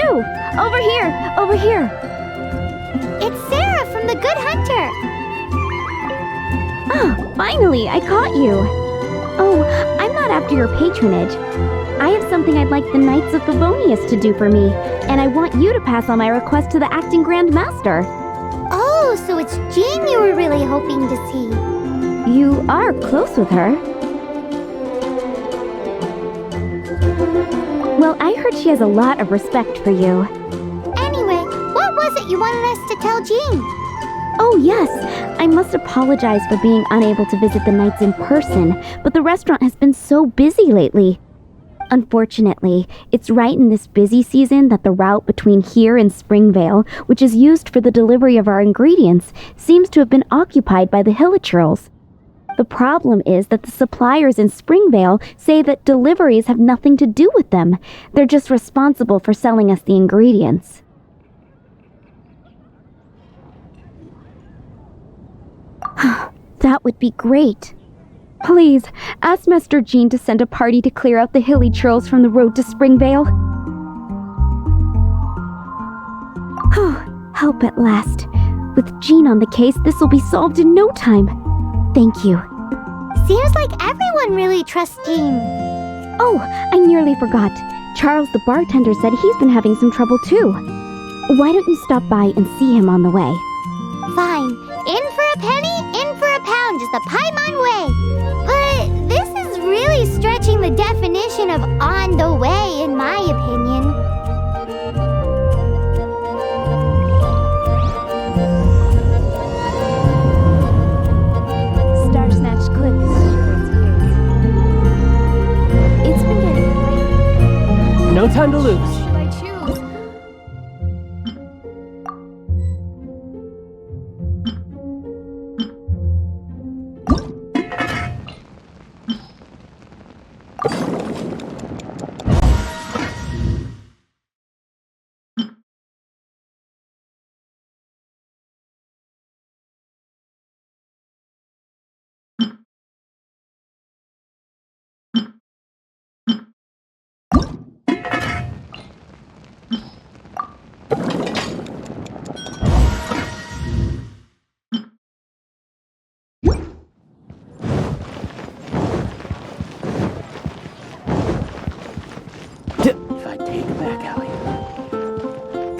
too! Over here! Over here! It's Sarah from the Good Hunter! Ah, finally, I caught you! Oh, I'm not after your patronage. I have something I'd like the Knights of Favonius to do for me, and I want you to pass on my request to the acting Grand Master. Oh, so it's Jean you were really hoping to see. You are close with her. Well, I heard she has a lot of respect for you. Anyway, what was it you wanted us to tell Jean? Oh yes, I must apologize for being unable to visit the Knights in person, but the restaurant has been so busy lately. Unfortunately, it's right in this busy season that the route between here and Springvale, which is used for the delivery of our ingredients, seems to have been occupied by the Hilichurls. The problem is that the suppliers in Springvale say that deliveries have nothing to do with them. They're just responsible for selling us the ingredients. That would be great. Please, ask Master Jean to send a party to clear out the Hilichurls from the road to Springvale. Help at last. With Jean on the case, this will be solved in no time. Thank you. Seems like everyone really trusts Jean. Oh, I nearly forgot. Charles the bartender said he's been having some trouble too. Why don't you stop by and see him on the way? Fine. In for a penny, in for a pound, just a Paimon way. But this is really stretching the definition of on the way, in my opinion. Star Snatch Clips. It's been getting... No time to lose. Should I choose?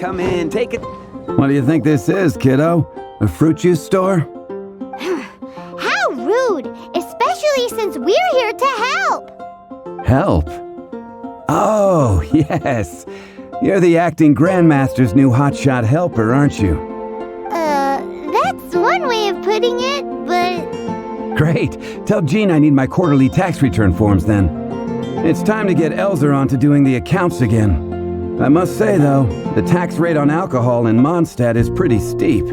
Come in, take it. What do you think this is, kiddo? A fruit juice store? How rude! Especially since we're here to help! Help? Oh, yes. You're the acting Grandmaster's new hotshot helper, aren't you? That's one way of putting it, but... Great. Tell Jean I need my quarterly tax return forms then. It's time to get Elzer on to doing the accounts again. I must say, though, the tax rate on alcohol in Mondstadt is pretty steep.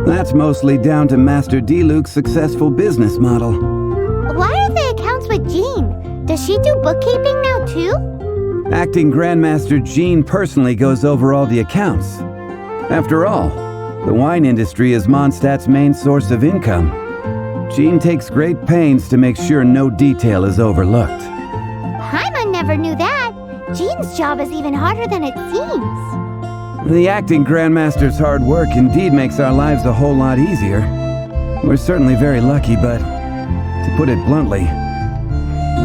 That's mostly down to Master D-Luke's successful business model. Why are the accounts with Jean? Does she do bookkeeping now, too? Acting Grandmaster Jean personally goes over all the accounts. After all, the wine industry is Mondstadt's main source of income. Jean takes great pains to make sure no detail is overlooked. Paimon never knew that. Jean's job is even harder than it seems. The acting Grandmaster's hard work indeed makes our lives a whole lot easier. We're certainly very lucky, but to put it bluntly,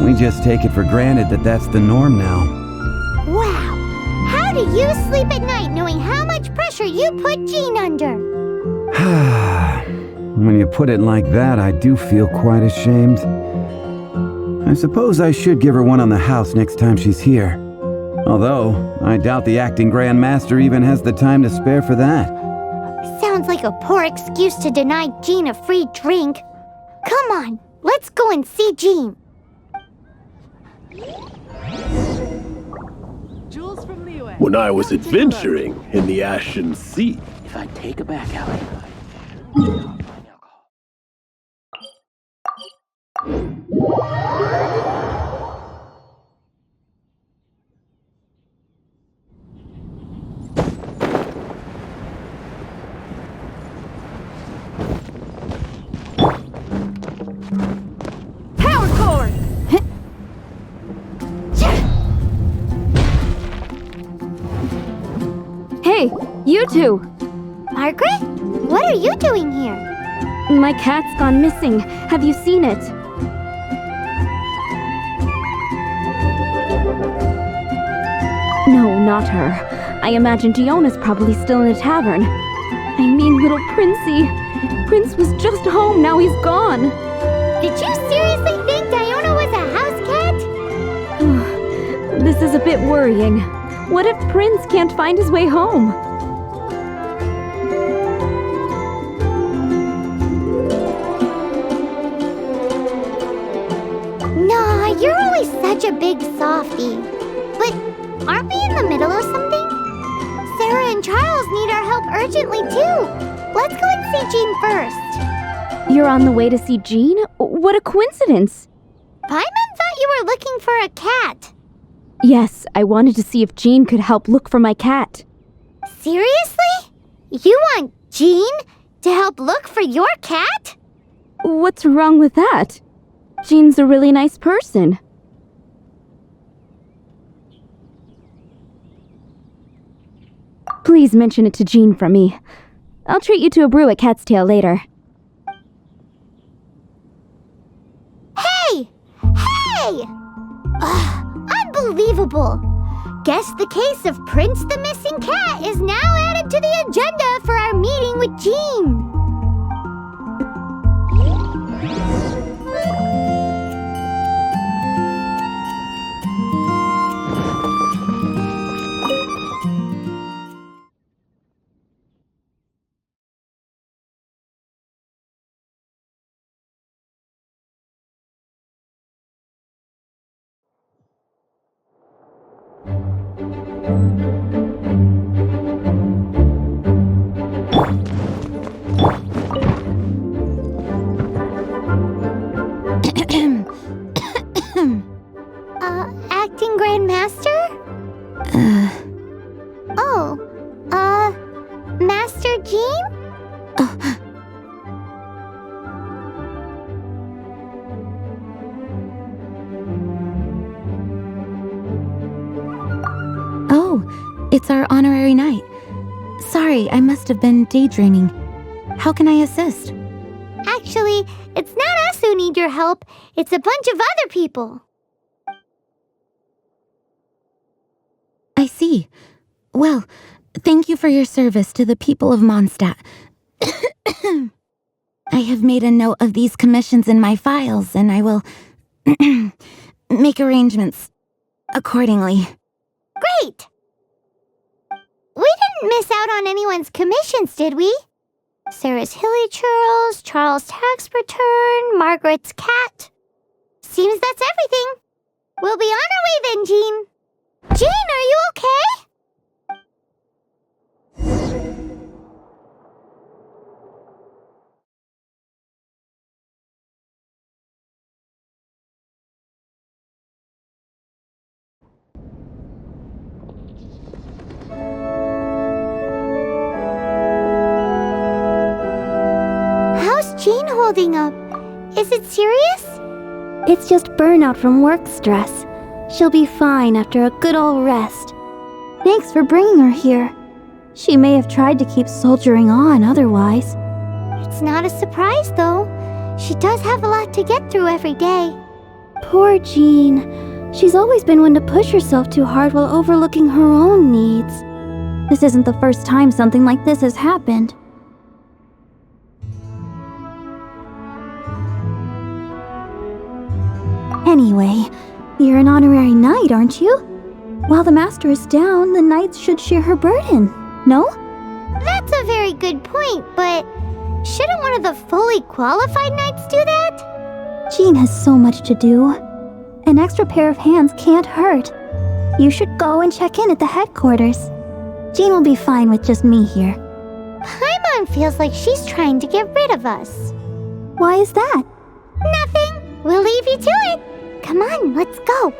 we just take it for granted that that's the norm now. Wow! How do you sleep at night knowing how much pressure you put Jean under? When you put it like that, I do feel quite ashamed. I suppose I should give her one on the house next time she's here. Although, I doubt the acting Grandmaster even has the time to spare for that. Sounds like a poor excuse to deny Jean a free drink. Come on, let's go and see Jean. When I was adventuring in the Ashen Sea. If I take it back, Allie. Power cord! you two? Margaret? What are you doing here? My cat's gone missing. Have you seen it? No, not her. I imagine Diona's probably still in the tavern. I mean, little Princey. Prince was just home, now he's gone. Did you seriously think Diona was a house cat? This is a bit worrying. What if Prince can't find his way home? Nah, you're always such a big softie. But aren't we in the middle of something? Sarah and Charles need our help urgently too. Let's go and see Jean first. You're on the way to see Jean? What a coincidence! Paimon thought you were looking for a cat. Yes, I wanted to see if Jean could help look for my cat. Seriously? You want Jean to help look for your cat? What's wrong with that? Jean's a really nice person. Please mention it to Jean from me. I'll treat you to a brew at Cat's Tail later. Hey! Hey! Ugh, unbelievable! Guess the case of Prince the Missing Cat is now added to the agenda for our meeting with Jean. Acting Grandmaster? Master Jean? Oh, it's our honorary knight. Sorry, I must have been daydreaming. How can I assist? Actually, it's not us who need your help. It's a bunch of other people. I see. Well, thank you for your service to the people of Mondstadt. I have made a note of these commissions in my files, and I will make arrangements accordingly. Great! We didn't miss out on anyone's commissions, did we? Sarah's hilly churls, Charles' tax return, Margaret's cat. Seems that's everything. We'll be on our way then, Jean. Jean, are you okay? How's Jean holding up? Is it serious? It's just burnout from work stress. She'll be fine after a good old rest. Thanks for bringing her here. She may have tried to keep soldiering on otherwise. It's not a surprise, though. She does have a lot to get through every day. Poor Jean. She's always been one to push herself too hard while overlooking her own needs. This isn't the first time something like this has happened. Anyway, you're an honorary knight, aren't you? While the master is down, the knights should share her burden, no? That's a very good point, but shouldn't one of the fully qualified knights do that? Jean has so much to do. An extra pair of hands can't hurt. You should go and check in at the headquarters. Jean will be fine with just me here. Paimon feels like she's trying to get rid of us. Why is that? Nothing. We'll leave you to it. Come on, let's go.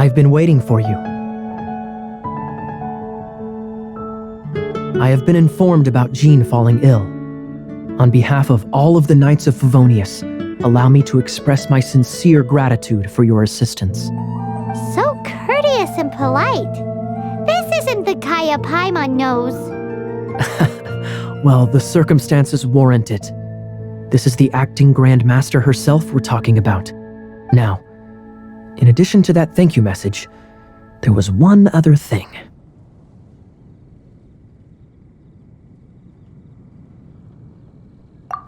I've been waiting for you. I have been informed about Jean falling ill. On behalf of all of the Knights of Favonius, allow me to express my sincere gratitude for your assistance. So courteous and polite. This isn't the Kaya Paimon knows. Well, the circumstances warrant it. This is the acting Grand Master herself we're talking about. Now, in addition to that thank you message, there was one other thing.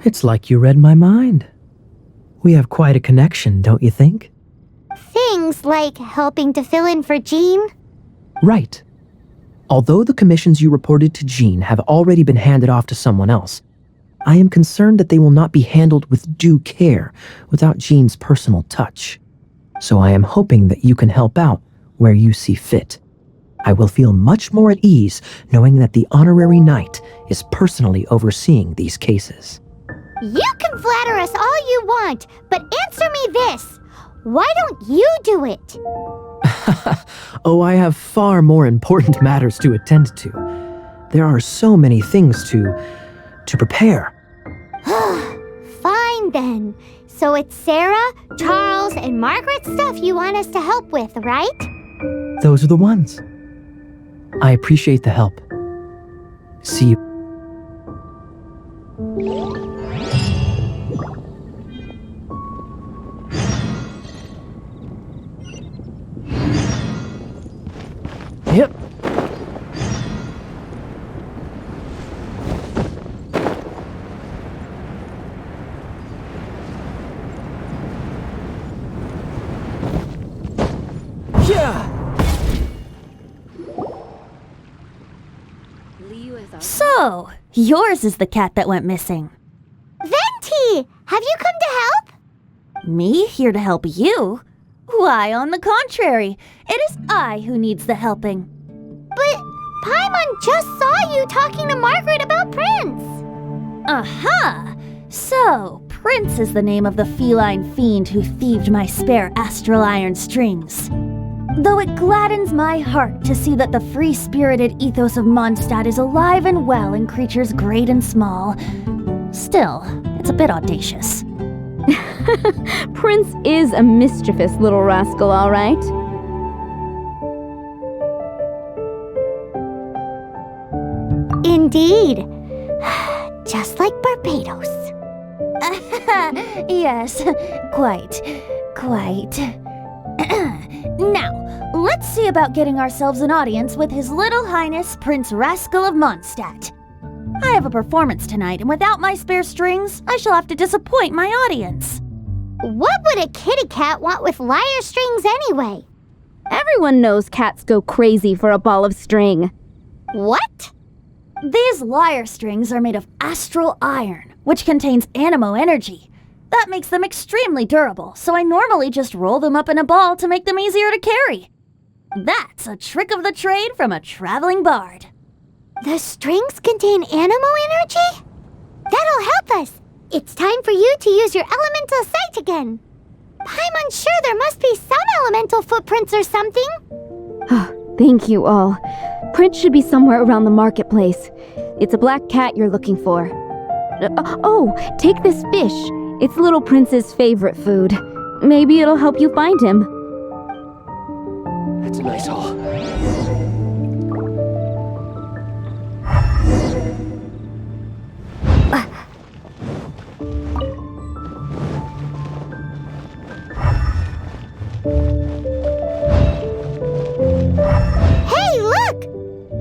It's like you read my mind. We have quite a connection, don't you think? Things like helping to fill in for Jean? Right. Although the commissions you reported to Jean have already been handed off to someone else, I am concerned that they will not be handled with due care without Jean's personal touch. So I am hoping that you can help out where you see fit. I will feel much more at ease knowing that the honorary knight is personally overseeing these cases. You can flatter us all you want, but answer me this. Why don't you do it? Oh, I have far more important matters to attend to. There are so many things to prepare. Fine then. So it's Sarah, Charles, and Margaret's stuff you want us to help with, right? Those are the ones. I appreciate the help. See you. Yep. So, yours is the cat that went missing. Venti, have you come to help? Me here to help you? Why, on the contrary, it is I who needs the helping. But Paimon just saw you talking to Margaret about Prince. Aha! So, Prince is the name of the feline fiend who thieved my spare astral iron strings. Though it gladdens my heart to see that the free-spirited ethos of Mondstadt is alive and well in creatures great and small, still, it's a bit audacious. Prince is a mischievous little rascal, all right. Indeed. Just like Barbados. Yes, quite. Now, let's see about getting ourselves an audience with His Little Highness Prince Rascal of Mondstadt. I have a performance tonight, and without my spare strings, I shall have to disappoint my audience. What would a kitty cat want with lyre strings anyway? Everyone knows cats go crazy for a ball of string. What? These lyre strings are made of astral iron, which contains animo energy. That makes them extremely durable, so I normally just roll them up in a ball to make them easier to carry. That's a trick of the trade from a traveling bard. The strings contain animo energy? That'll help us. It's time for you to use your elemental sight again. Paimon's sure there must be some elemental footprints or something. Thank you all. Prince should be somewhere around the marketplace. It's a black cat you're looking for. Take this fish. It's Little Prince's favorite food. Maybe it'll help you find him. That's a nice haul. Hey, look!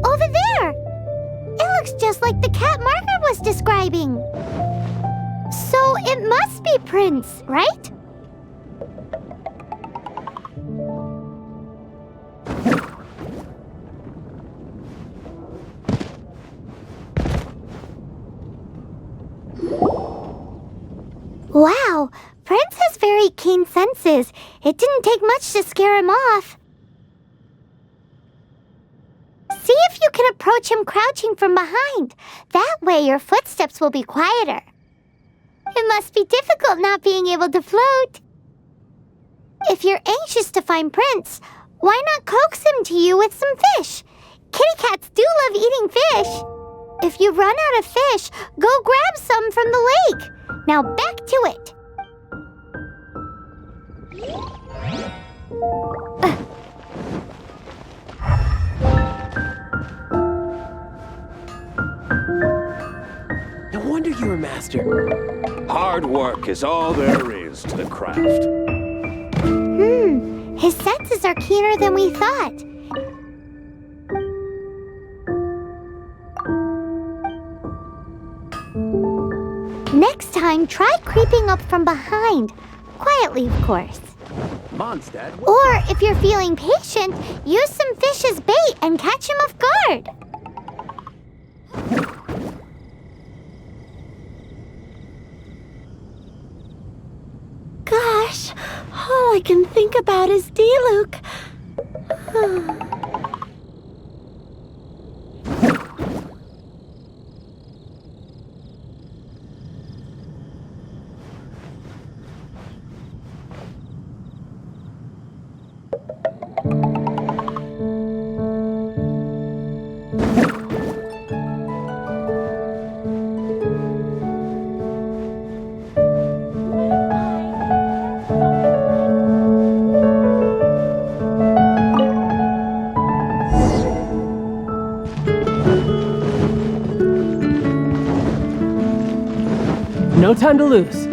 Over there! It looks just like the cat Margaret was describing. So it must be Prince, right? Wow, Prince has very keen senses. It didn't take much to scare him off. See if you can approach him crouching from behind. That way your footsteps will be quieter. It must be difficult not being able to float. If you're anxious to find Prince, Why not coax him to you with some fish? Kitty cats do love eating fish. If you run out of fish, go grab some from the lake. Now back to it. No wonder you're a master. Hard work is all there is to the craft. His senses are keener than we thought. Next time, try creeping up from behind. Quietly, of course. Mondstadt, Or, if you're feeling patient, use some fish as bait and catch him off guard. Gosh, all I can think about is D-Luke. No time to lose.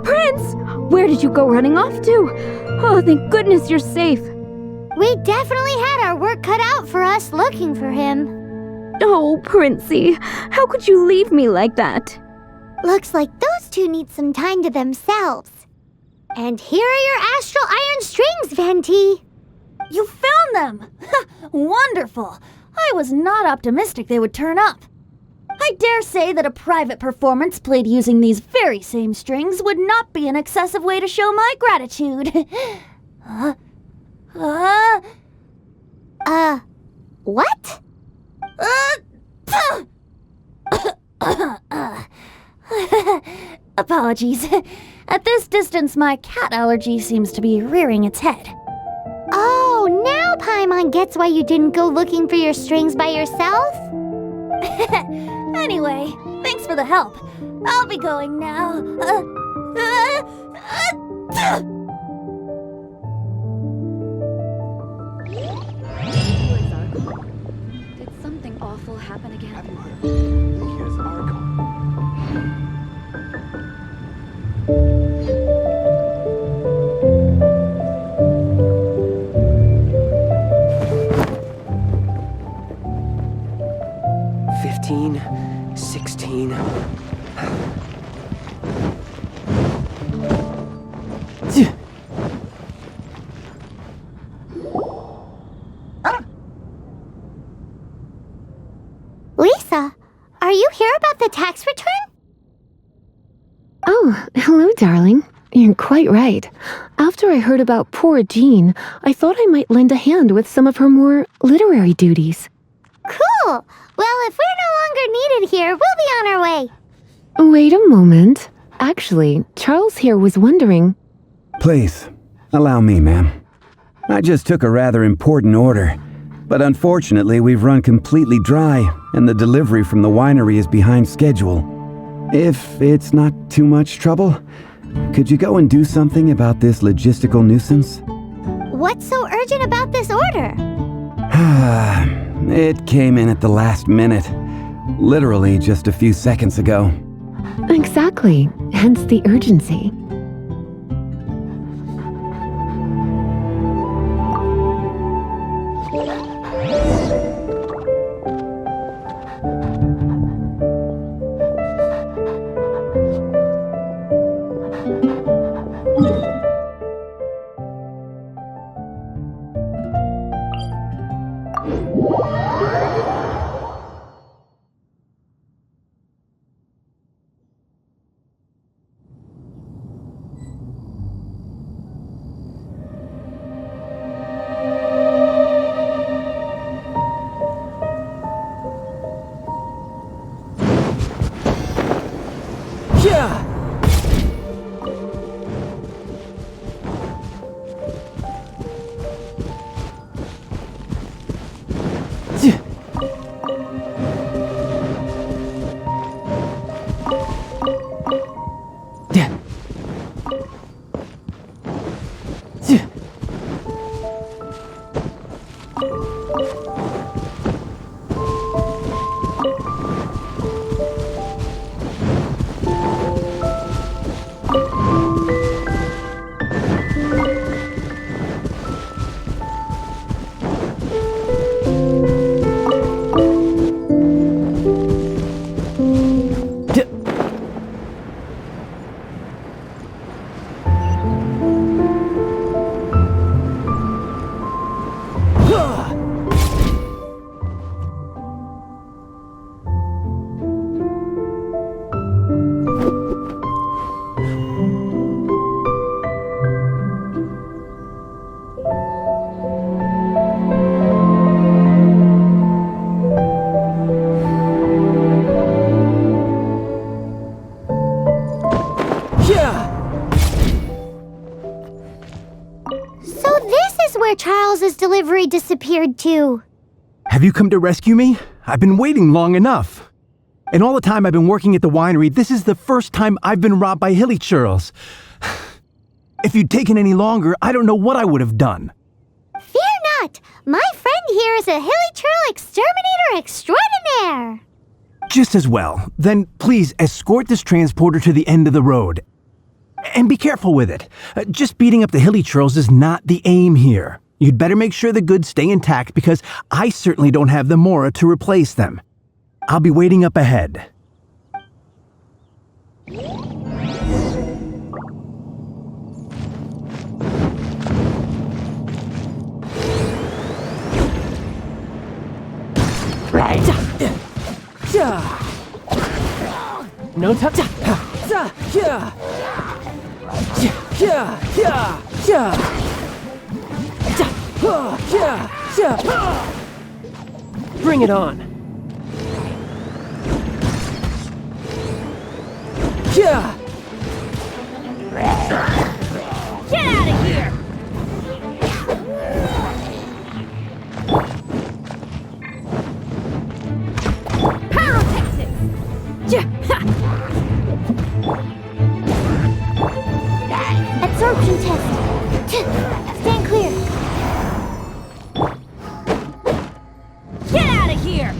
Prince! Where did you go running off to? Oh, thank goodness you're safe. We definitely had our work cut out for us looking for him. Oh, Princey, how could you leave me like that? Looks like those two need some time to themselves. And here are your astral iron strings, Venti. You found them! Wonderful! I was not optimistic they would turn up. I dare say that a private performance played using these very same strings would not be an excessive way to show my gratitude. What? Apologies. At this distance, my cat allergy seems to be rearing its head. Oh, now Paimon gets why you didn't go looking for your strings by yourself? Anyway, thanks for the help. I'll be going now. Did something awful happen again? here's Argon. $15, $16. Lisa, are you here about the tax return? Oh, hello, darling. You're quite right. After I heard about poor Jean, I thought I might lend a hand with some of her more literary duties. Cool. Well, if we're no longer needed here, we'll be on our way. Wait a moment. Actually, Charles here was wondering... Please, allow me, ma'am. I just took a rather important order, but unfortunately we've run completely dry, and the delivery from the winery is behind schedule. If it's not too much trouble, could you go and do something about this logistical nuisance? What's so urgent about this order? It came in at the last minute. Literally just a few seconds ago. Exactly, hence the urgency. where Charles's delivery disappeared to. Have you come to rescue me? I've been waiting long enough. And all the time I've been working at the winery, this is the first time I've been robbed by hilly churls. If you'd taken any longer, I don't know what I would have done. Fear not! My friend here is a hilly churl exterminator extraordinaire! Just as well. Then please escort this transporter to the end of the road. And be careful with it. Just beating up the hilly churls is not the aim here. You'd better make sure the goods stay intact because I certainly don't have the mora to replace them. I'll be waiting up ahead. No time. Bring it on. Get out of here! Absorption test. Stand clear. Get out of here!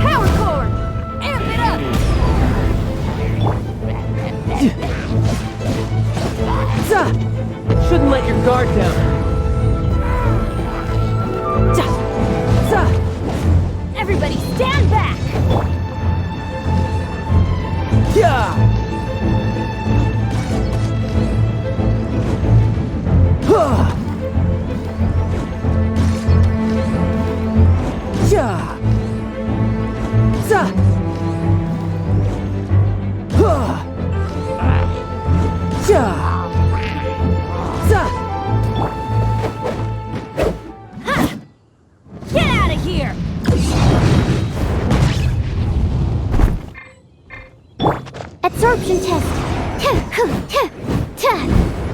Power cord! Amp it up! Shouldn't let your guard down. Everybody stand back! Get out of here! Absorption test.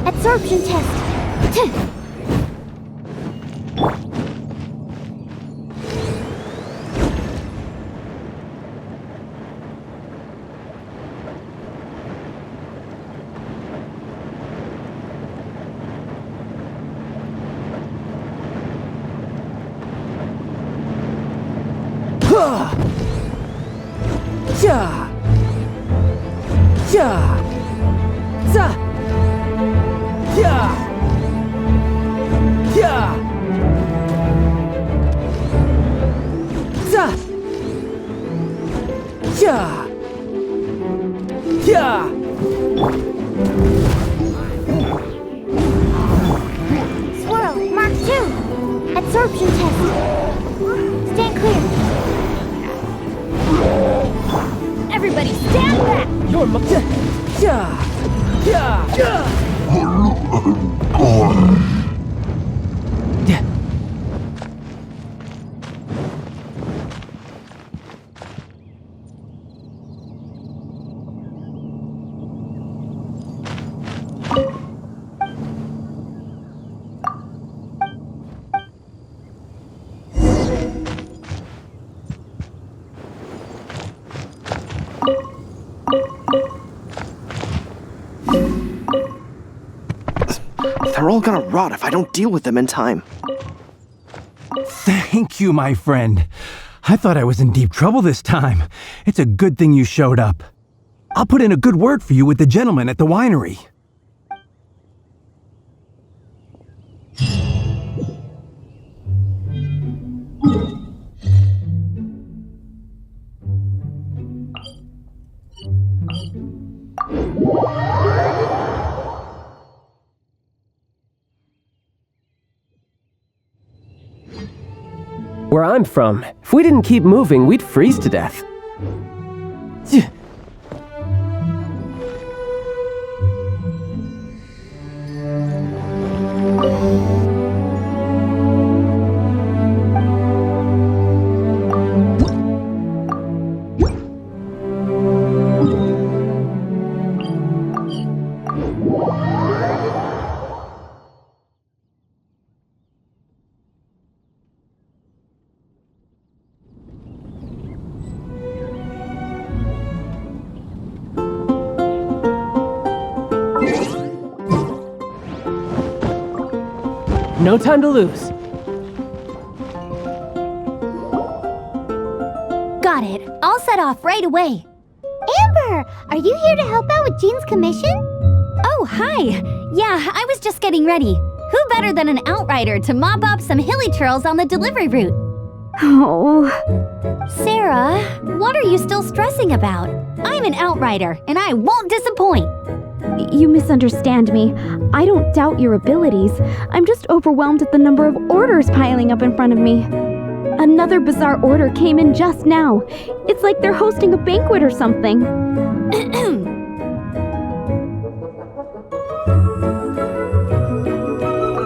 Absorption test. Swirl, Mark 2. Absorption test. Stand clear. Everybody stand back! Your They're all gonna rot if I don't deal with them in time. Thank you, my friend. I thought I was in deep trouble this time. It's a good thing you showed up. I'll put in a good word for you with the gentleman at the winery. Where I'm from, if we didn't keep moving, we'd freeze to death. No time to lose. Got it. I'll set off right away. Amber, are you here to help out with Jean's commission? Oh, hi. Yeah, I was just getting ready. Who better than an outrider to mop up some hilly churls on the delivery route? Oh. Sarah, what are you still stressing about? I'm an outrider, and I won't disappoint. You misunderstand me. I don't doubt your abilities. I'm just overwhelmed at the number of orders piling up in front of me. Another bizarre order came in just now. It's like they're hosting a banquet or something.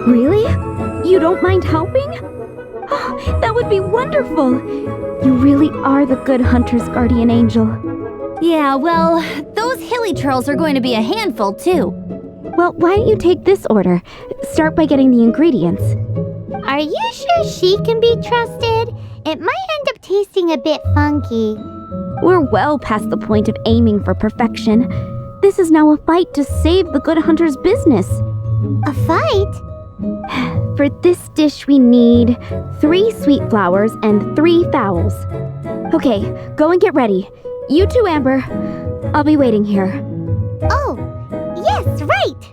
Really? You don't mind helping? Oh, that would be wonderful. You really are the good hunter's guardian angel. Yeah, well, those hilly churls are going to be a handful, too. Well, why don't you take this order? Start by getting the ingredients. Are you sure she can be trusted? It might end up tasting a bit funky. We're well past the point of aiming for perfection. This is now a fight to save the good hunter's business. A fight? For this dish we need 3 sweet flowers and 3 fowls. Okay, go and get ready. You too, Amber. I'll be waiting here. Oh, yes, right!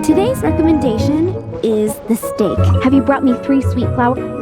Today's recommendation is the steak. Have you brought me 3 sweet flowers?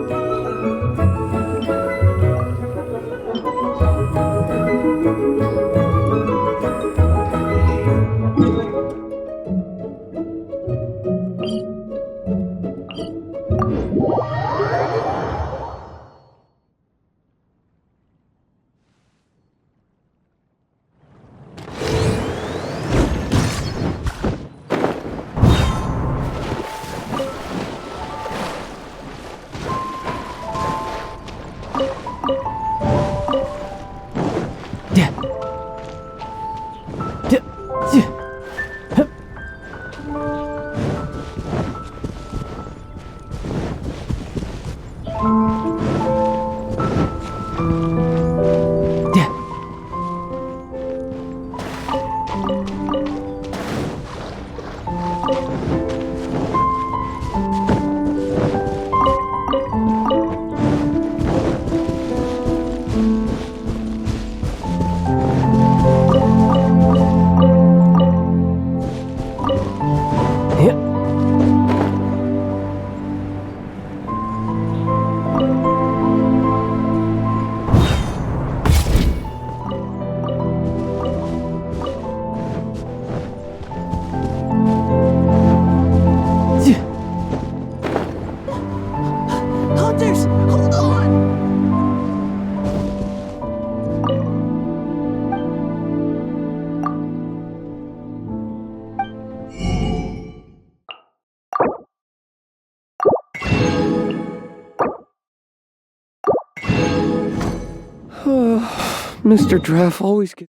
Mr. Draff always gets...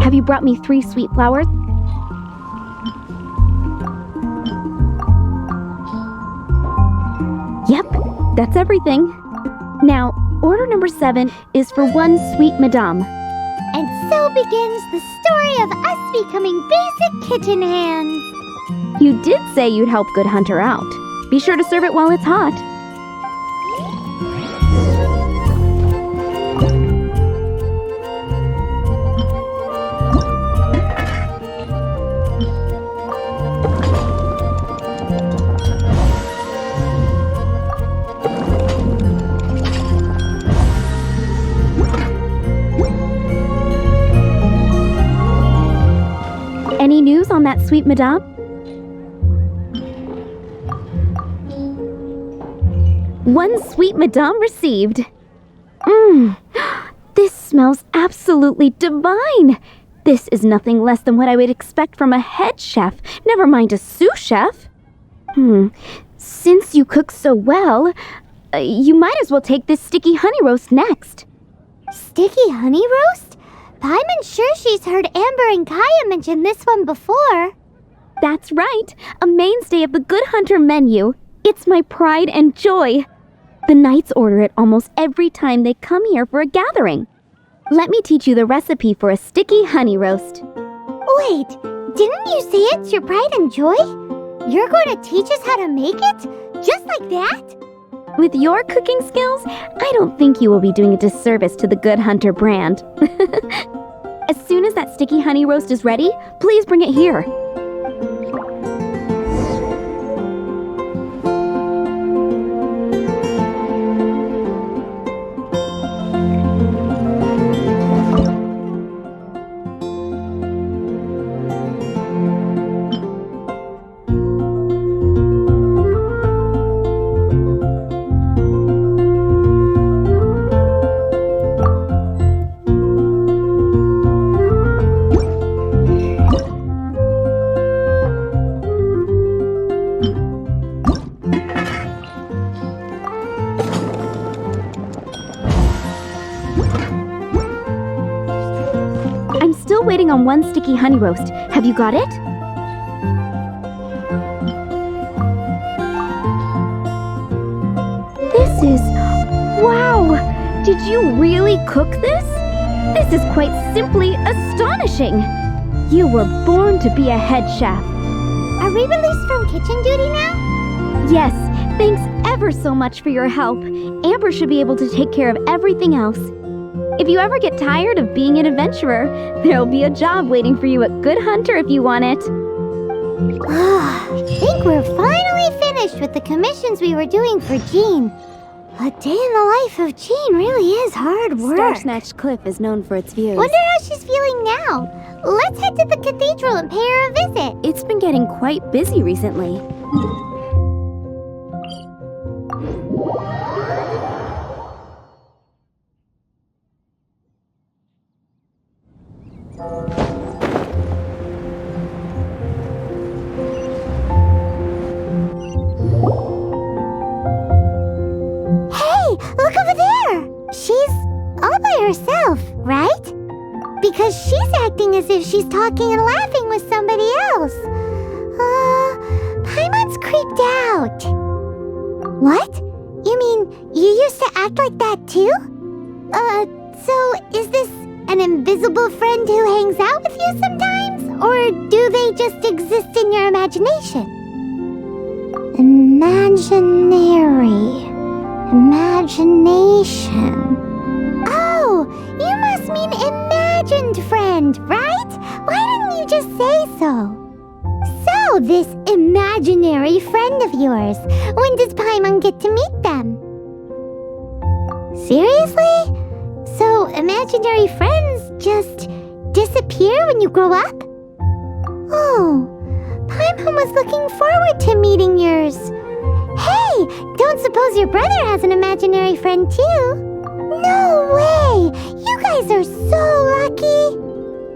Have you brought me 3 sweet flowers? Yep, that's everything. Now, order number 7 is for 1 sweet madame. And so begins the story of us becoming basic kitchen hands. You did say you'd help Good Hunter out. Be sure to serve it while it's hot. Any news on that sweet madame? One sweet madame received. This smells absolutely divine. This is nothing less than what I would expect from a head chef, never mind a sous chef. Since you cook so well, you might as well take this sticky honey roast next. Sticky honey roast? Paimon's sure she's heard Amber and Kaya mention this one before. That's right, a mainstay of the Good Hunter menu. It's my pride and joy. The knights order it almost every time they come here for a gathering. Let me teach you the recipe for a sticky honey roast. Wait, didn't you say it's your pride and joy? You're going to teach us how to make it? Just like that? With your cooking skills, I don't think you will be doing a disservice to the Good Hunter brand. As soon as that sticky honey roast is ready, please bring it here. I'm still waiting on one sticky honey roast. Have you got it? This is... Wow! Did you really cook this? This is quite simply astonishing! You were born to be a head chef. Are we released from kitchen duty now? Yes, thanks ever so much for your help. Amber should be able to take care of everything else. If you ever get tired of being an adventurer, there'll be a job waiting for you at Good Hunter if you want it. I think we're finally finished with the commissions we were doing for Jean. A day in the life of Jean really is hard work. Star-Snatched Cliff is known for its views. Wonder how she's feeling now. Let's head to the cathedral and pay her a visit. It's been getting quite busy recently. Look over there! She's all by herself, right? Because she's acting as if she's talking and laughing with somebody else. Paimon's creeped out. What? You mean you used to act like that too? So is this an invisible friend who hangs out with you sometimes? Or do they just exist in your imagination? Imagination. Oh, you must mean imagined friend, right? Why didn't you just say so? So, this imaginary friend of yours, when does Paimon get to meet them? Seriously? So, imaginary friends just disappear when you grow up? Oh, Paimon was looking forward to meeting yours. Hey, don't suppose your brother has an imaginary friend too? No way! You guys are so lucky!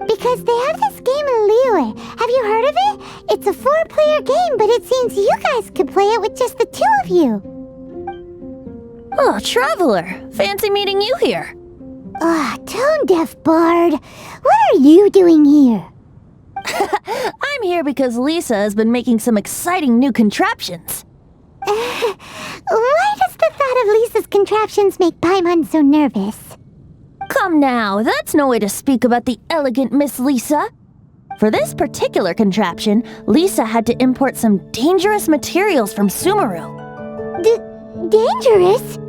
Because they have this game in Liyue. Have you heard of it? It's a 4-player game, but it seems you guys could play it with just the 2 of you. Oh, Traveler! Fancy meeting you here. Tone-deaf bard. What are you doing here? I'm here because Lisa has been making some exciting new contraptions. Why does the thought of Lisa's contraptions make Paimon so nervous? Come now, that's no way to speak about the elegant Miss Lisa. For this particular contraption, Lisa had to import some dangerous materials from Sumeru. Dangerous?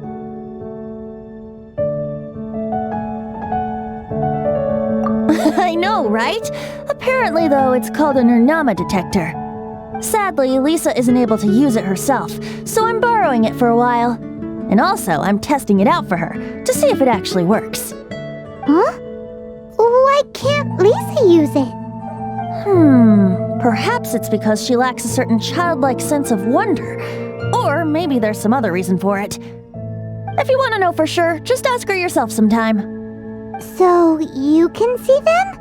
I know, right? Apparently, though, it's called an Urnama detector. Sadly, Lisa isn't able to use it herself, so I'm borrowing it for a while. And also, I'm testing it out for her, to see if it actually works. Huh? Why can't Lisa use it? Perhaps it's because she lacks a certain childlike sense of wonder. Or maybe there's some other reason for it. If you want to know for sure, just ask her yourself sometime. So, you can see them?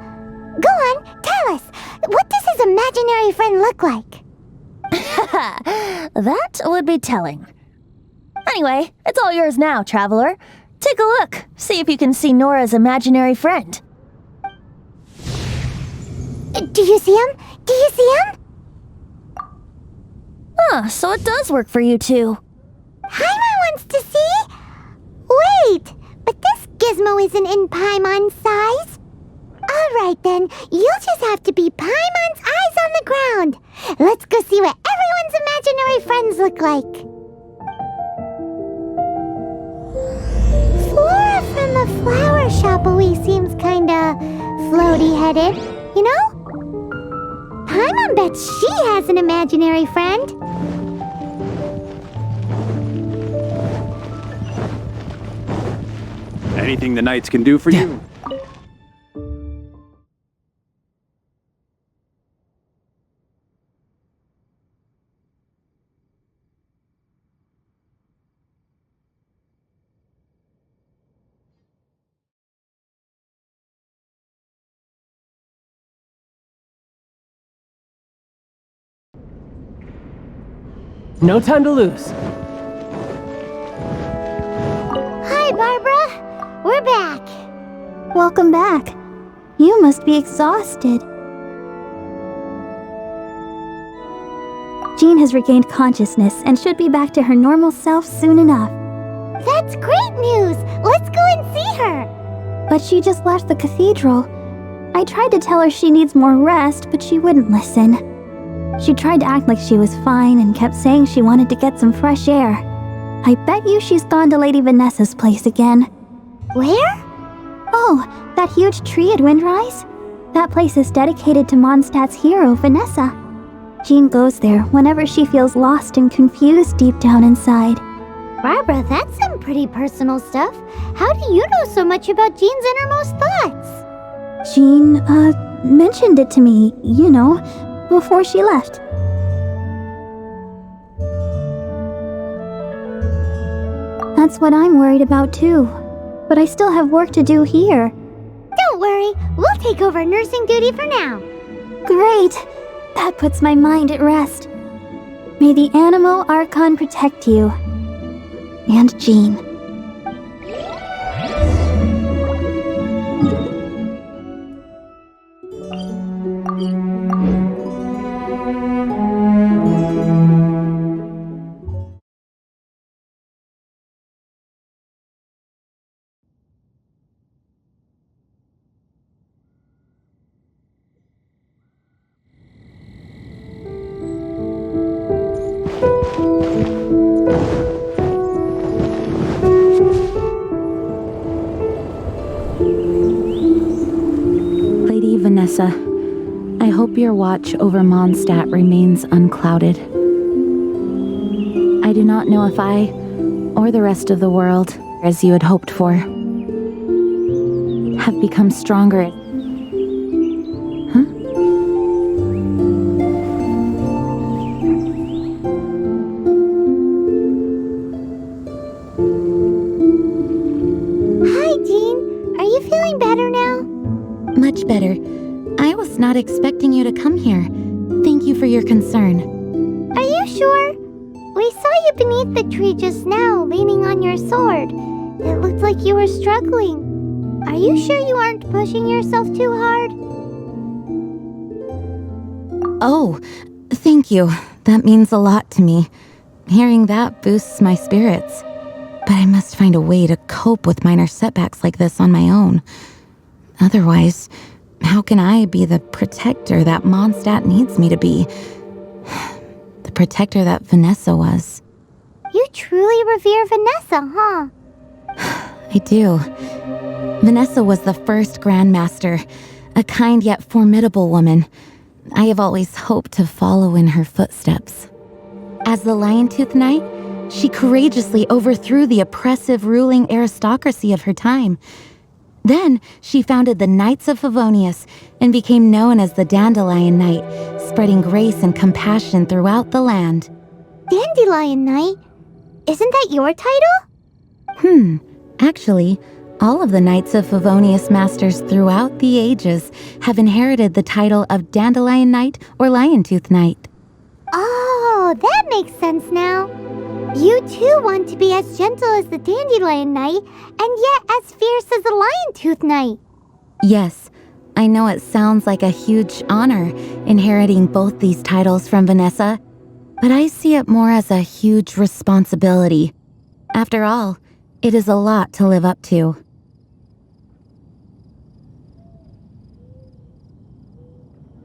Go on, tell us. What does his imaginary friend look like? That would be telling. Anyway, it's all yours now, Traveler. Take a look. See if you can see Nora's imaginary friend. Do you see him? Do you see him? So it does work for you two. Paimon wants to see? Wait, but this gizmo isn't in Paimon's size. Alright then, you'll just have to be Paimon's eyes on the ground. Let's go see what everyone's imaginary friends look like. Flora from the flower shop always seems kinda floaty-headed, you know? Paimon bets she has an imaginary friend. Anything the knights can do for you? No time to lose. Hi, Barbara. We're back. Welcome back. You must be exhausted. Jean has regained consciousness and should be back to her normal self soon enough. That's great news. Let's go and see her. But she just left the cathedral. I tried to tell her she needs more rest, but she wouldn't listen. She tried to act like she was fine and kept saying she wanted to get some fresh air. I bet you she's gone to Lady Vanessa's place again. Where? Oh, that huge tree at Windrise? That place is dedicated to Mondstadt's hero, Vanessa. Jean goes there whenever she feels lost and confused deep down inside. Barbara, that's some pretty personal stuff. How do you know so much about Jean's innermost thoughts? Jean, mentioned it to me, you know, before she left. That's what I'm worried about too. But I still have work to do here. Don't worry, we'll take over nursing duty for now. Great! That puts my mind at rest. May the Animo Archon protect you. And Jean. Lady Vanessa, I hope your watch over Mondstadt remains unclouded. I do not know if I, or the rest of the world, as you had hoped for, have become stronger. Hi, Jean. Are you feeling better now? Much better. I was not expecting you to come here. Thank you for your concern. Are you sure? We saw you beneath the tree just now, leaning on your sword. It looked like you were struggling. Are you sure you aren't pushing yourself too hard? Oh, thank you. That means a lot to me. Hearing that boosts my spirits. But I must find a way to cope with minor setbacks like this on my own. Otherwise, how can I be the protector that Mondstadt needs me to be? The protector that Vanessa was. You truly revere Vanessa, huh? I do. Vanessa was the first Grandmaster, a kind yet formidable woman. I have always hoped to follow in her footsteps. As the Lion-Tooth Knight, she courageously overthrew the oppressive ruling aristocracy of her time. Then, she founded the Knights of Favonius and became known as the Dandelion Knight, spreading grace and compassion throughout the land. Dandelion Knight? Isn't that your title? Actually, all of the Knights of Favonius masters throughout the ages have inherited the title of Dandelion Knight or Lion-Tooth Knight. Oh, that makes sense now. You too want to be as gentle as the Dandelion Knight, and yet as fierce as the Lion-Tooth Knight. Yes, I know it sounds like a huge honor inheriting both these titles from Vanessa, but I see it more as a huge responsibility. After all, it is a lot to live up to.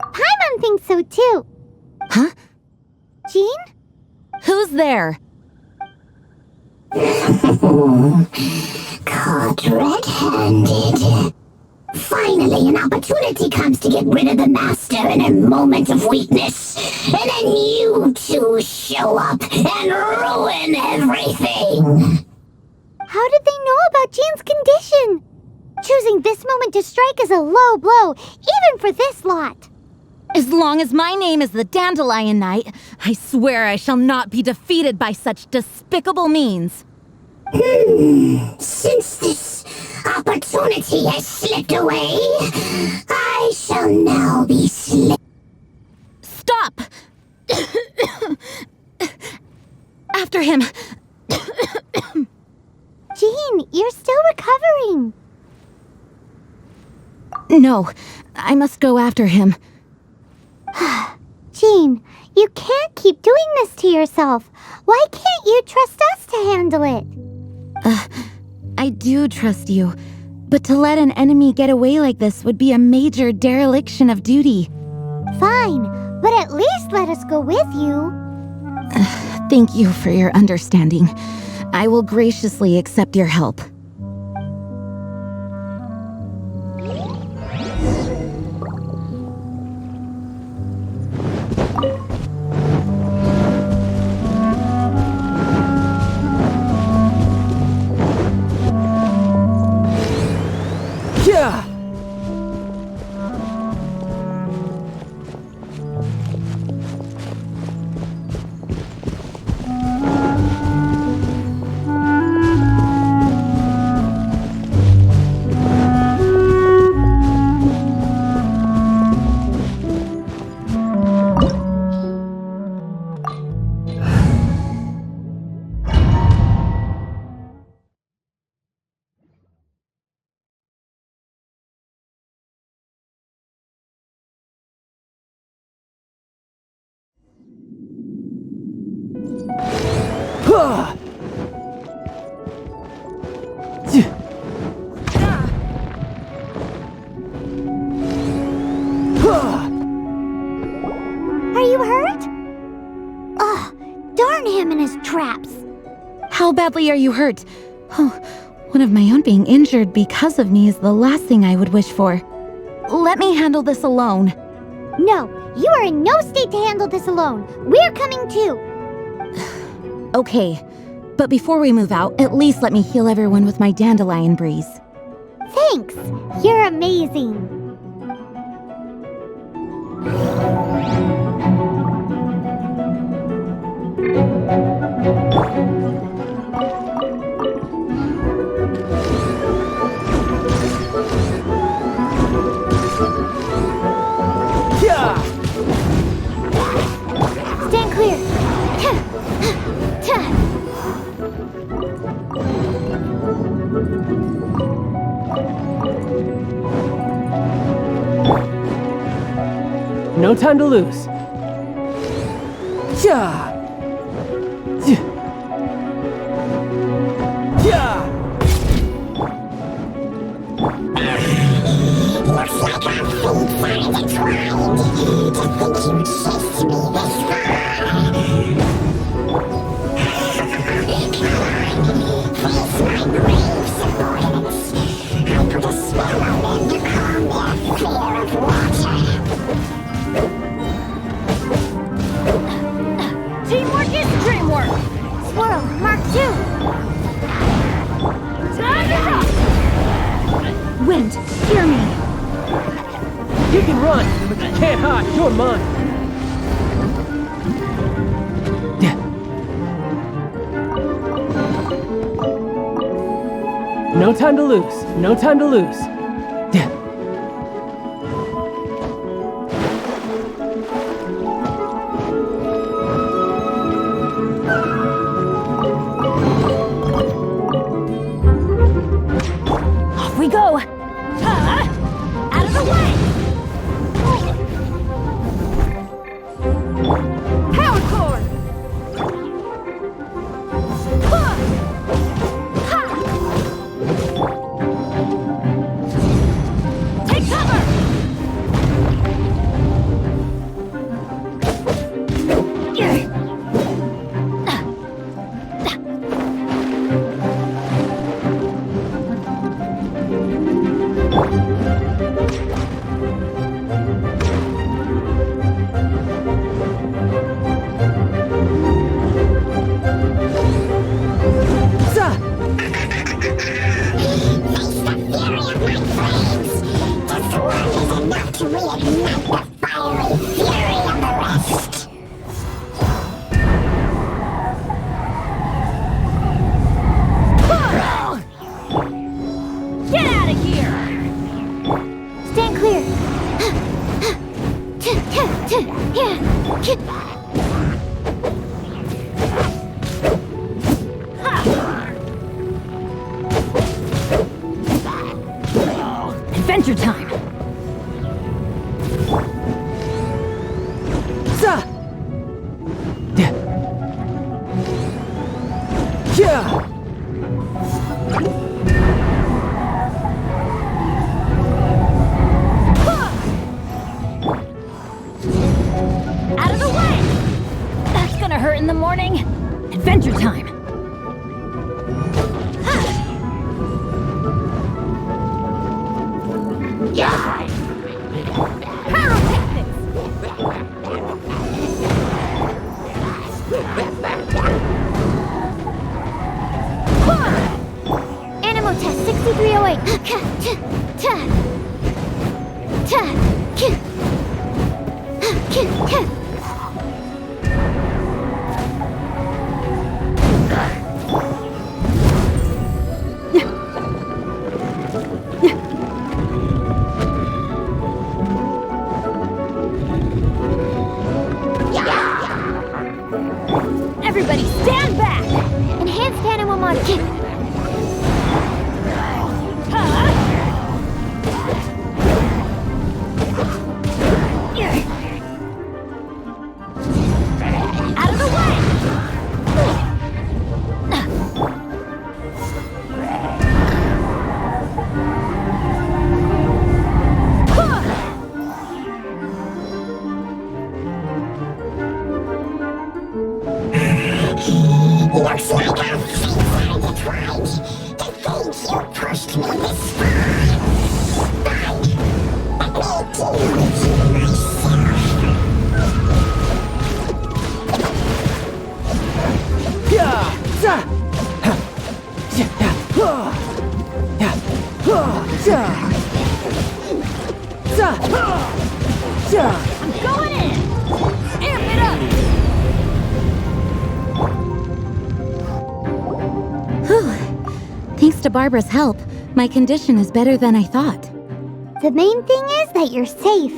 Paimon thinks so too. Huh? Jean? Who's there? Caught red-handed. Finally, an opportunity comes to get rid of the Master in a moment of weakness. And then you two show up and ruin everything. How did they know about Jean's condition? Choosing this moment to strike is a low blow, even for this lot. As long as my name is the Dandelion Knight, I swear I shall not be defeated by such despicable means. Since this opportunity has slipped away, I shall now be Stop! After him! Jean, you're still recovering. No, I must go after him. Jean, you can't keep doing this to yourself. Why can't you trust us to handle it? I do trust you, but to let an enemy get away like this would be a major dereliction of duty. Fine, but at least let us go with you. Thank you for your understanding. I will graciously accept your help. Are you hurt? Ugh, darn him and his traps. How badly are you hurt? Oh, one of my own being injured because of me is the last thing I would wish for. Let me handle this alone. No, you are in no state to handle this alone. We're coming too. Okay, but before we move out, at least let me heal everyone with my dandelion breeze. Thanks. You're amazing. Stand clear. No time to lose. Yeah. Looks like I paid for the grind to think you chased me this far. Face my grave, subordinates. I put a spell on them to calm their fear of water. Teamwork is dreamwork! Swirl, Mark 2. Time to rock! Wind, hear me. You can run, but you can't hide. You're mine. No time to lose. No time to lose. we go! Out of the way! Power core! Take cover! To reignite the fiery fury of the rest. Get out of here! Stand clear. Adventure time! Out of the way! That's gonna hurt in the morning. Adventure time! Animal test 6308. Everybody stand back! Enhanced animal mod kick. Out of the way! Looks like I've find it right. The things you pushed me this far. But let me deal with you myself. I'm going in! Amp it up! Thanks to Barbara's help, my condition is better than I thought. The main thing is that you're safe.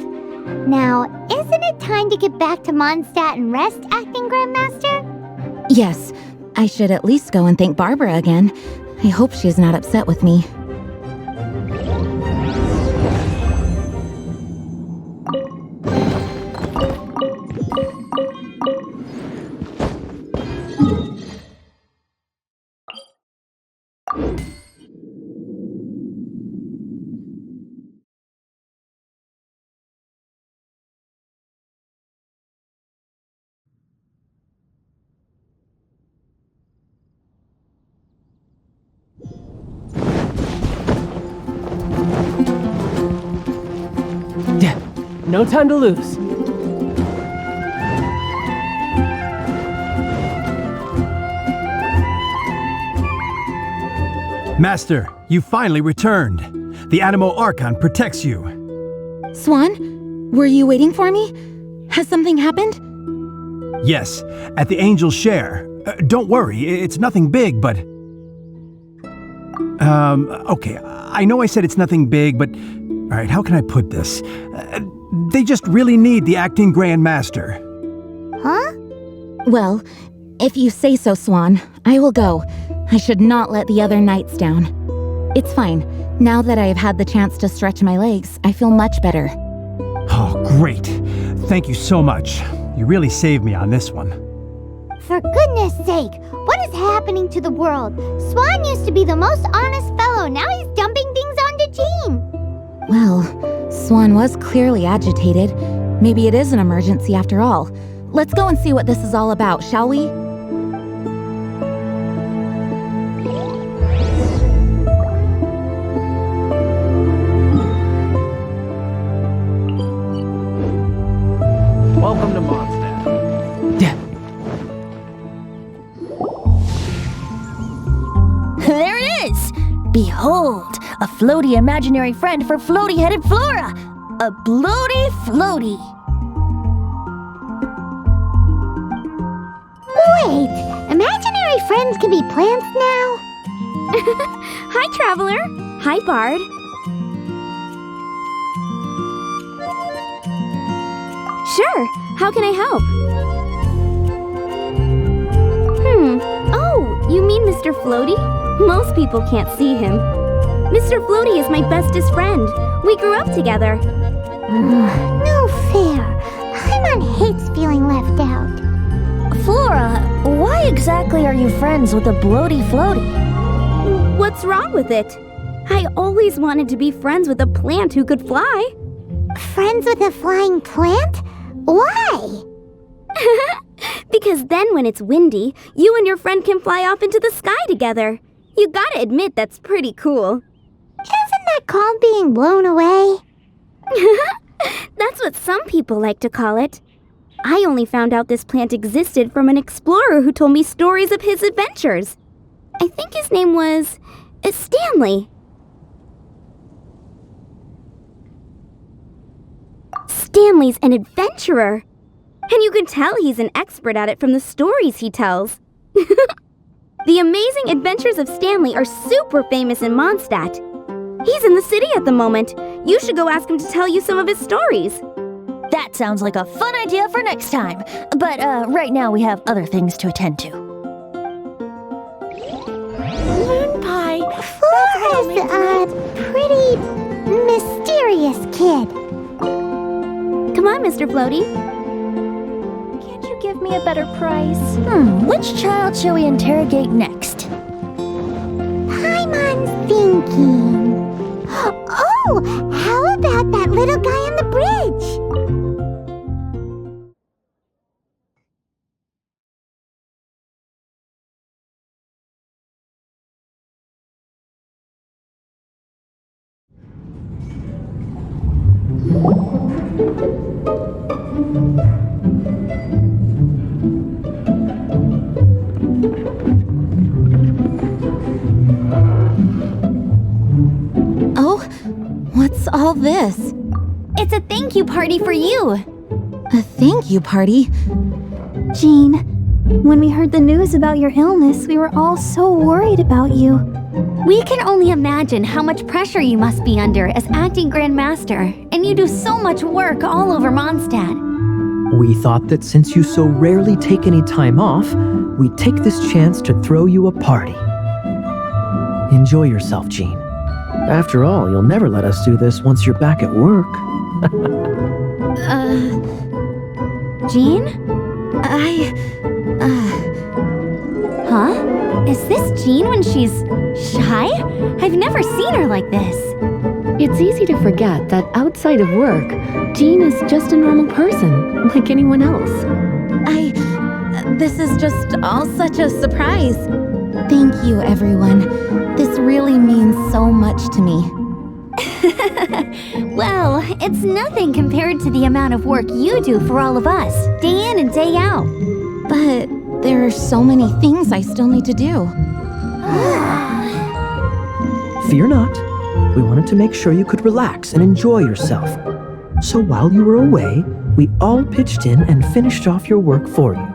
Now, isn't it time to get back to Mondstadt and rest, Acting Grandmaster? Yes, I should at least go and thank Barbara again. I hope she's not upset with me. No time to lose. Master, you finally returned. The Animo Archon protects you. Swan, were you waiting for me? Has something happened? Yes, at the Angel's Share. Don't worry, it's nothing big, but... okay, I know I said it's nothing big, but... Alright, how can I put this? They just really need the Acting Grand Master. Huh? Well, if you say so, Swan, I will go. I should not let the other knights down. It's fine. Now that I have had the chance to stretch my legs, I feel much better. Oh, great. Thank you so much. You really saved me on this one. For goodness sake, what is happening to the world? Swan used to be the most honest fellow. Now he's dumping things onto Jean. Well, Swan was clearly agitated. Maybe it is an emergency after all. Let's go and see what this is all about, shall we? Welcome to Mondstadt. Yeah. There it is! Behold, a floaty imaginary friend for floaty-headed Flora! A bloaty floaty! Wait, imaginary friends can be plants now? Hi, Traveler. Hi, Bard. Sure, how can I help? Oh, you mean Mr. Floaty? Most people can't see him. Mr. Floaty is my bestest friend. We grew up together. No fair. Paimon hates feeling left out. Flora, why exactly are you friends with a bloaty floaty? What's wrong with it? I always wanted to be friends with a plant who could fly. Friends with a flying plant? Why? Because then when it's windy, you and your friend can fly off into the sky together. You gotta admit that's pretty cool. Isn't that called being blown away? That's what some people like to call it. I only found out this plant existed from an explorer who told me stories of his adventures. I think his name was Stanley. Stanley's an adventurer. And you can tell he's an expert at it from the stories he tells. The amazing adventures of Stanley are super famous in Mondstadt. He's in the city at the moment. You should go ask him to tell you some of his stories. That sounds like a fun idea for next time. But right now we have other things to attend to. Moon Pie. Flora's a pretty mysterious kid. Come on, Mr. Floaty. Can't you give me a better price? Which child shall we interrogate next? Paimon's thinking. Oh, how about that little guy on the bridge? Oh, what's all this? It's a thank you party for you. A thank you party? Jean, when we heard the news about your illness, we were all so worried about you. We can only imagine how much pressure you must be under as acting Grand Master, and you do so much work all over Mondstadt. We thought that since you so rarely take any time off, we'd take this chance to throw you a party. Enjoy yourself, Jean. After all, you'll never let us do this once you're back at work. Jean? Huh? Is this Jean when she's shy? I've never seen her like this. It's easy to forget that outside of work, Jean is just a normal person, like anyone else. This is just all such a surprise. Thank you, everyone. This really means so much to me. Well, it's nothing compared to the amount of work you do for all of us, day in and day out. But there are so many things I still need to do. Fear not. We wanted to make sure you could relax and enjoy yourself. So while you were away, we all pitched in and finished off your work for you.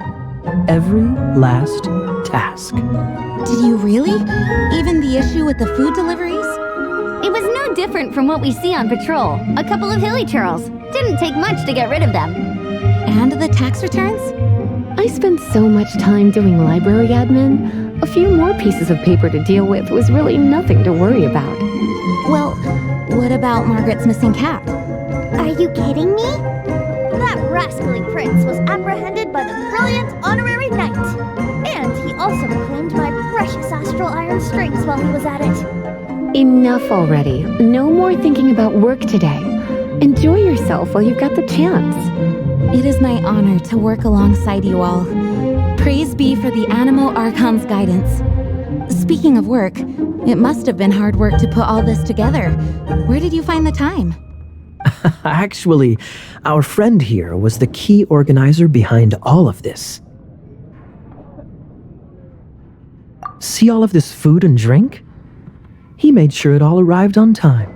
Every last task. Did you really? Even the issue with the food deliveries? It was no different from what we see on patrol. A couple of hilly churls. Didn't take much to get rid of them. And the tax returns? I spend so much time doing library admin. A few more pieces of paper to deal with was really nothing to worry about. Well, what about Margaret's missing cat? Are you kidding me? That rascally prince was apprehended by the brilliant honorary knight. And he also reclaimed my precious astral iron strings while he was at it. Enough already. No more thinking about work today. Enjoy yourself while you've got the chance. It is my honor to work alongside you all. Praise be for the Animo Archon's guidance. Speaking of work, it must have been hard work to put all this together. Where did you find the time? Actually, our friend here was the key organizer behind all of this. See all of this food and drink? He made sure it all arrived on time.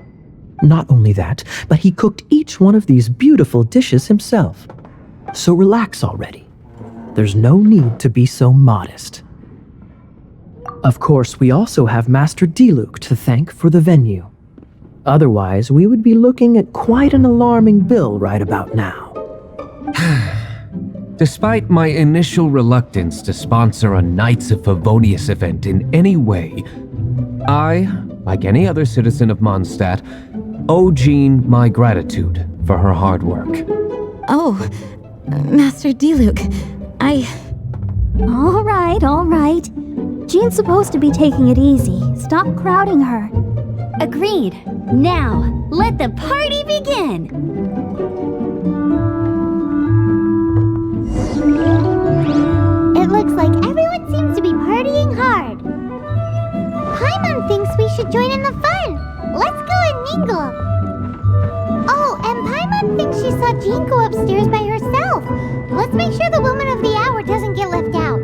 Not only that, but he cooked each one of these beautiful dishes himself. So relax already. There's no need to be so modest. Of course, we also have Master Diluc to thank for the venue. Otherwise, we would be looking at quite an alarming bill right about now. Despite my initial reluctance to sponsor a Knights of Favonius event in any way, I, like any other citizen of Mondstadt, owe Jean my gratitude for her hard work. Oh, Master Diluc, All right. Jean's supposed to be taking it easy. Stop crowding her. Agreed. Now, let the party begin! It looks like everyone seems to be partying hard. Paimon thinks we should join in the fun. Let's go and mingle. Oh, and Paimon thinks she saw Jean go upstairs by herself. Let's make sure the woman of the hour doesn't get left out.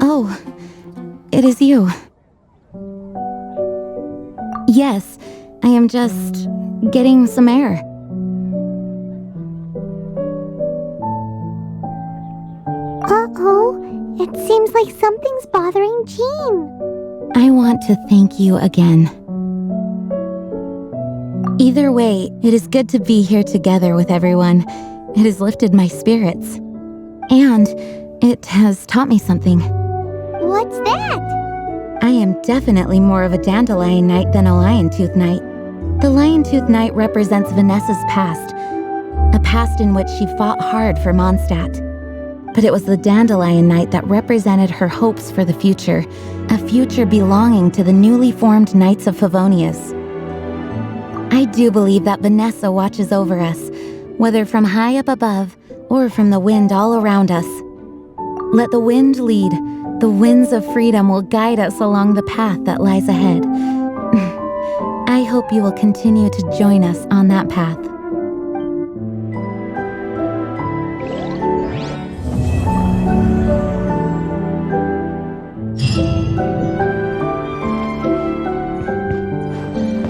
Oh, it is you. Yes, I am just getting some air. Uh-oh, it seems like something's bothering Jean. I want to thank you again. Either way, it is good to be here together with everyone. It has lifted my spirits. And it has taught me something. What's that? I am definitely more of a Dandelion Knight than a Lion-Tooth Knight. The Lion-Tooth Knight represents Vanessa's past, a past in which she fought hard for Mondstadt. But it was the Dandelion Knight that represented her hopes for the future, a future belonging to the newly formed Knights of Favonius. I do believe that Vanessa watches over us, whether from high up above or from the wind all around us. Let the wind lead. The winds of freedom will guide us along the path that lies ahead. I hope you will continue to join us on that path.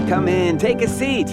Come in, take a seat.